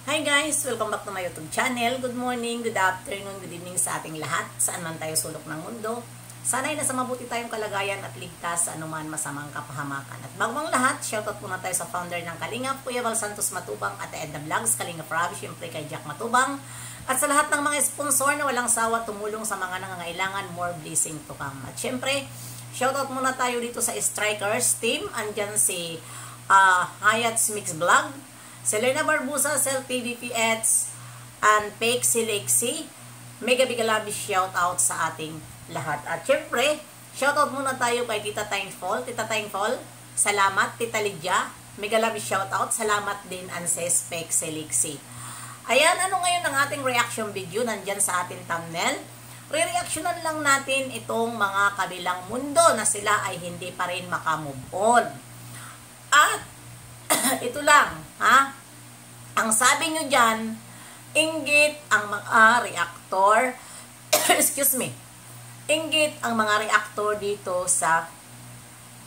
Hi guys! Welcome back to my YouTube channel. Good morning, good afternoon, good evening sa ating lahat. Saan man tayo sulok ng mundo. Sana'y nasa mabuti tayong kalagayan at ligtas sa anuman masamang kapahamakan. At bago ang lahat, shoutout muna tayo sa founder ng Kalingap, Kuya Val Santos Matubang at Edna Vlogs, Kalingap Rob, syempre kay Jack Matubang. At sa lahat ng mga sponsor na walang sawa tumulong sa mga nangangailangan, more blessing to come. At syempre, shoutout muna tayo dito sa Strikers team. Andyan si Hayat's Mix Vlog, Selena Barbusa, Sel TVPX, and Fake Silexi. Mega bigalabi shoutout sa ating lahat. At syempre, shoutout muna tayo kay Tita Thankful. Tita Thankful, salamat. Tita Lydia, mega labi shoutout. Salamat din, Anses Fake Silexi. Ayan, ano ngayon ang ating reaction video? Nandyan sa ating thumbnail. Re-reactionan lang natin itong mga kabilang mundo na sila ay hindi pa rin makamove on. At ito lang, ha? Ang sabi nyo dyan, inggit ang mga reactor, excuse me, inggit ang mga reactor dito sa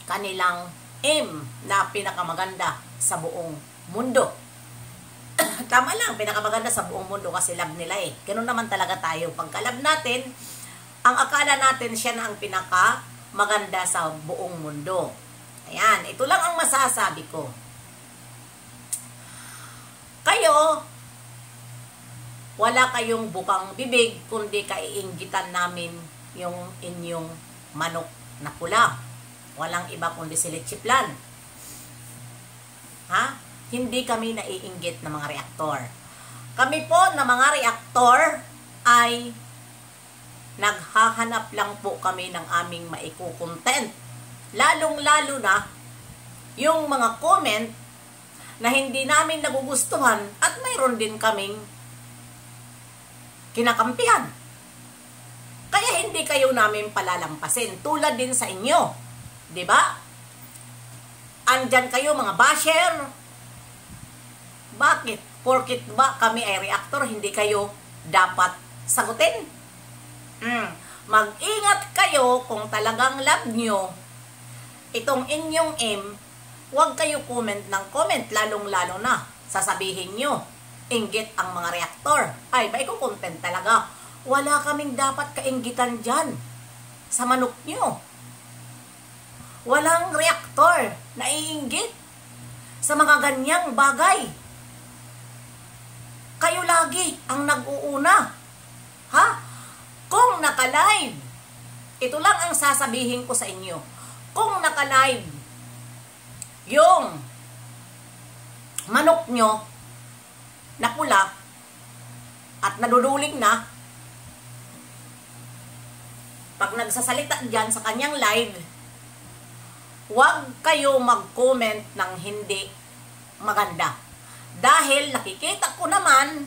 kanilang aim na pinakamaganda sa buong mundo. Tama lang, pinakamaganda sa buong mundo kasi lab nila eh. Ganun naman talaga tayo. Pagka-lab natin, ang akala natin siya na ang pinakamaganda sa buong mundo. Ayan, ito lang ang masasabi ko. Kayo, wala kayong bukang bibig kundi kaiinggitan namin yung inyong manok na pula. Walang iba kundi si Lechiplan. Ha? Hindi kami naiinggit ng mga reaktor. Kami po na mga reaktor ay naghahanap lang po kami ng aming maikukontent. Lalong-lalo na yung mga comment na hindi namin nagugustuhan at mayroon din kaming kinakampihan. Kaya hindi kayo namin palalampasin. Tulad din sa inyo. 'Di ba? Andyan kayo mga basher. Bakit? Porkit ba kami ay reactor, hindi kayo dapat sagutin? Mag-ingat kayo kung talagang love nyo itong inyong aim. Huwag kayo comment ng comment, lalong-lalo na sasabihin nyo, inggit ang mga reaktor. Ay, ba iko-content talaga? Wala kaming dapat kainggitan dyan sa manok nyo. Walang reaktor na iinggit sa mga ganyang bagay. Kayo lagi ang nag-uuna. Ha? Kung naka-live, ito lang ang sasabihin ko sa inyo. Kung naka-live yung manok nyo na pula at naduduling na, pag nagsasalita dyan sa kanyang live, huwag kayo mag-comment ng hindi maganda. Dahil nakikita ko naman,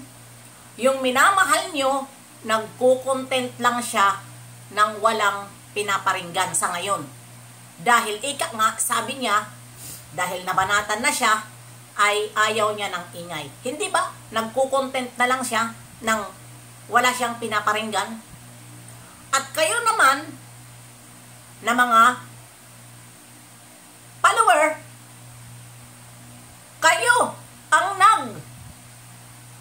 yung minamahal nyo, nagko-content lang siya ng walang pinaparinggan sa ngayon. Dahil ika nga, sabi niya, dahil nabanatan na siya, ay ayaw niya ng ingay. Hindi ba? Nagko-content na lang siya ng wala siyang pinaparinggan. At kayo naman, na mga follower, kayo ang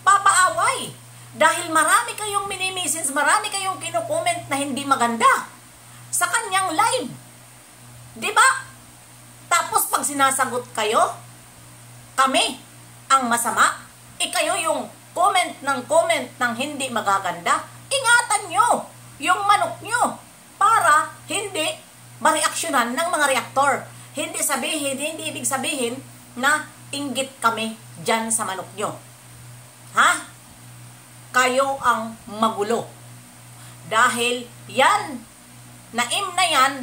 nagpapaaway. Dahil marami kayong mini-message, marami kayong kino-comment na hindi maganda sa kanyang live. Diba? Tapos pag sinasagot kayo, kami ang masama, kayo yung comment ng hindi magaganda, ingatan nyo yung manok nyo para hindi mareaksyonan ng mga reaktor. Hindi ibig sabihin na inggit kami dyan sa manok nyo. Ha? Kayo ang magulo. Dahil yan, naim na yan,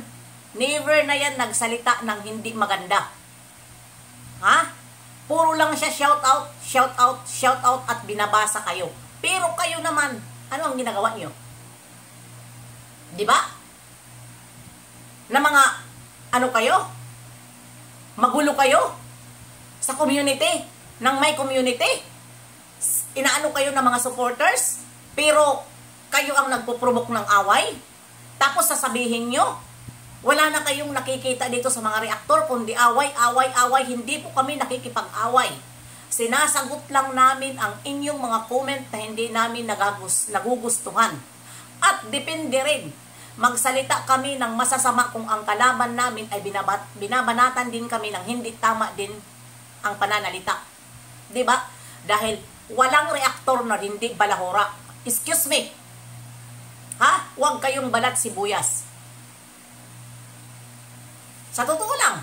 never na yan nagsalita ng hindi maganda. Ha? Puro lang siya shout out at binabasa kayo. Pero kayo naman, ano ang ginagawa niyo? 'Di ba? Na mga ano kayo? Magulo kayo sa community, ng may community. Inaano kayo ng mga supporters, pero kayo ang nagpo-provoke ng away. Tapos sasabihin nyo, wala na kayong nakikita dito sa mga reaktor, kundi away. Hindi po kami nakikipag-away. Sinasagot lang namin ang inyong mga comment na hindi namin nagugustuhan. At depende rin, magsalita kami ng masasama kung ang kalaban namin ay binabanatan din kami ng hindi tama din ang pananalita. Diba? Dahil walang reaktor na hindi balahura. Excuse me. Ha? Huwag kayong balat sibuyas. Sa totoo lang,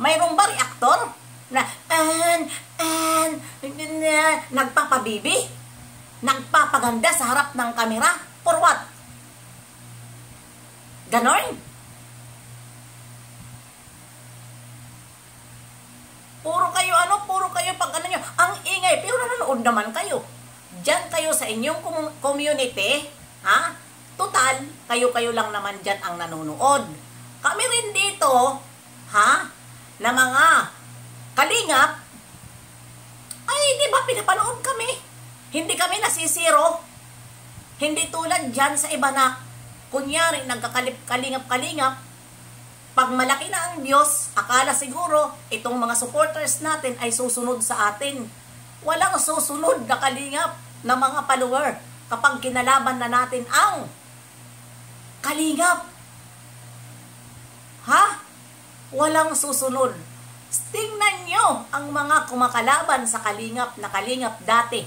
mayroon ba reaktor na nagpapabibi? Nagpapaganda sa harap ng kamera? For what? Ganon? Puro kayo pag ano nyo, ang ingay, pero nanonood naman kayo. Diyan kayo sa inyong community, ha? Total, kayo-kayo lang naman dyan ang nanonood. Kami rin dito, ha? Na mga kalingap, ay di ba pinapanood kami? Hindi kami nasisiro. Hindi tulad dyan sa iba na, kunyari, nagkakalingap-kalingap, pag malaki na ang Diyos, akala siguro, itong mga supporters natin ay susunod sa atin. Walang susunod na kalingap na mga follower kapag kinalaban na natin ang kalingap. Ha? Walang susunod. Tingnan nyo ang mga kumakalaban sa kalingap na kalingap dati.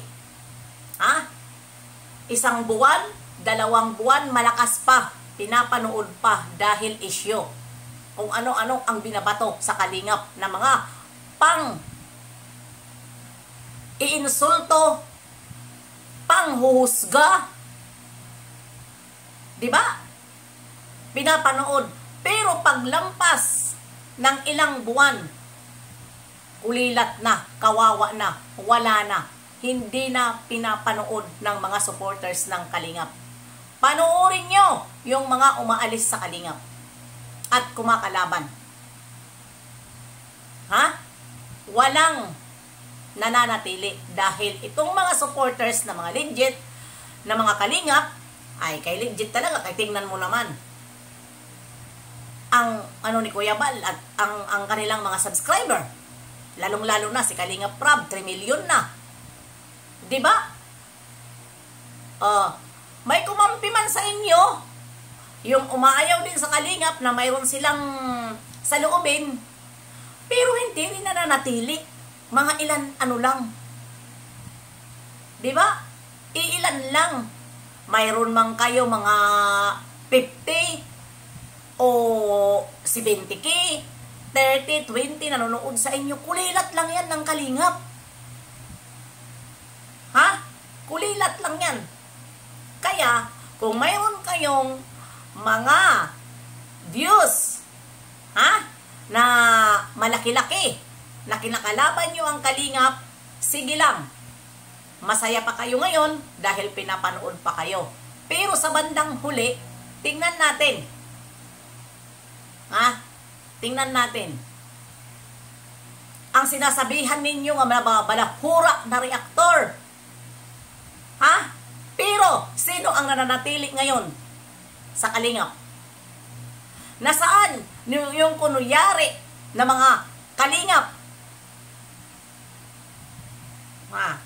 Ha? 1 buwan, 2 buwan, malakas pa. Pinapanood pa dahil isyo. Kung ano-ano ang binabato sa kalingap na mga iinsulto, panghuhusga. Diba? Pinapanood. Pero paglampas ng ilang buwan, kulilat na, kawawa na, wala na. Hindi na pinapanood ng mga supporters ng kalingap. Panoorin nyo yung mga umaalis sa kalingap at kumakalaban. Ha? Walang nananatili dahil itong mga supporters na mga legit, na mga kalingap, ay kay legit talaga, kay tingnan mo naman ang ano ni Kuya Bal at ang kanilang mga subscriber. Lalong-lalo na si Kalingap Prab, 3 million na. 'Di ba? May kumampi man sa inyo yung umaayaw din sa kalingap na mayroon silang saloobin, pero hindi rin nananatili. Mga ilan ano lang. 'Di ba? Iilan lang. Mayroon man kayo mga 50 o 70K, 30, 20 nanonood sa inyo. Kulilat lang yan ng kalingap. Ha? Kulilat lang yan. Kaya, kung mayroon kayong mga views, ha? Na malaki-laki, na kinakalaban nyo ang kalingap, sige lang. Masaya pa kayo ngayon dahil pinapanood pa kayo. Pero sa bandang huli, tingnan natin. Ha? Tingnan natin. Ang sinasabihan ninyo nga balahura na reaktor. Ha? Pero, sino ang nananatili ngayon sa kalingap? Nasaan yung kunuyari na mga kalingap?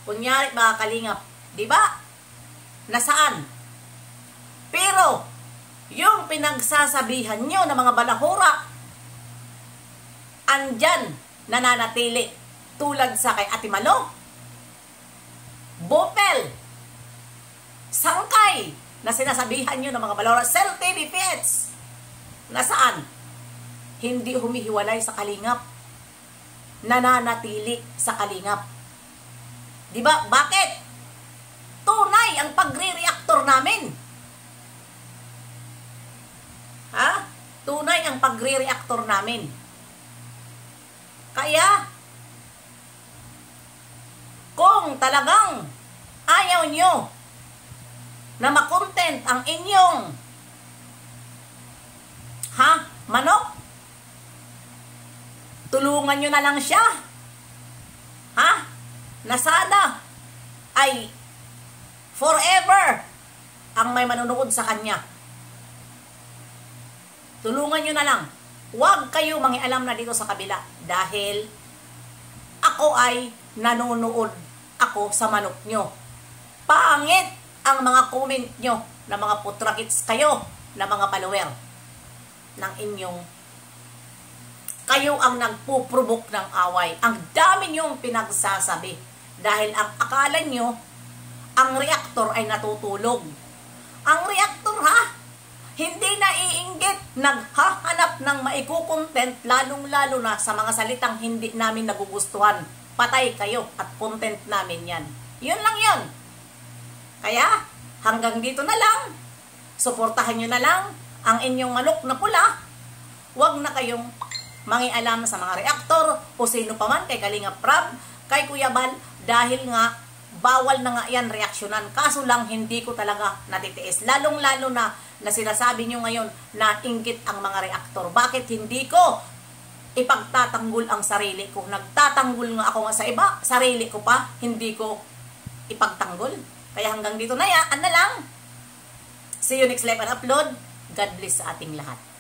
Kunyari mga kalingap. Diba? Nasaan? Pero, yung pinagsasabihan nyo ng mga balahura, andyan nananatili. Tulad sa kay Ate Malo, Bopel, Sangkay, na sinasabihan nyo ng mga balahura, Cell TV Pets, nasaan? Hindi humihiwalay sa kalingap. Nananatili sa kalingap. Diba? Bakit? Tunay ang pagre-reactor namin. Ha? Tunay ang pagre-reactor namin. Kaya, kung talagang ayaw nyo na makontent ang inyong manok, tulungan nyo na lang siya. Ha? Na sana ay forever ang may manunood sa kanya. Tulungan nyo na lang. Huwag kayo mangialam na dito sa kabila dahil ako ay nanonood ako sa manok nyo. Pangit ang mga comment nyo na mga putrakits kayo na mga follower ng inyong, kayo ang nagpuprovoke ng away. Ang dami nyong pinagsasabi dahil ang akala nyo ang reactor ay natutulog. Ang reactor hindi naiinggit, naghahanap ng maikukontent, lalong-lalo na sa mga salitang hindi namin nagugustuhan. Patay kayo at content namin yan. Yun lang yun. Kaya, hanggang dito na lang. Suportahan nyo na lang ang inyong manok na pula. Huwag na kayong mangialam sa mga reactor o sino pa man, kay Kalinga Prab, kay Kuya Bal, dahil nga bawal na nga yan reaksyonan. Kaso lang hindi ko talaga natitiis. Lalong-lalo na sinasabi nyo ngayon na inggit ang mga reaktor. Bakit hindi ko ipagtatanggol ang sarili ko? Nagtatanggol nga ako nga sa iba, sarili ko pa, hindi ko ipagtanggol. Kaya hanggang dito na yan, na lang. See you next live and upload. God bless sa ating lahat.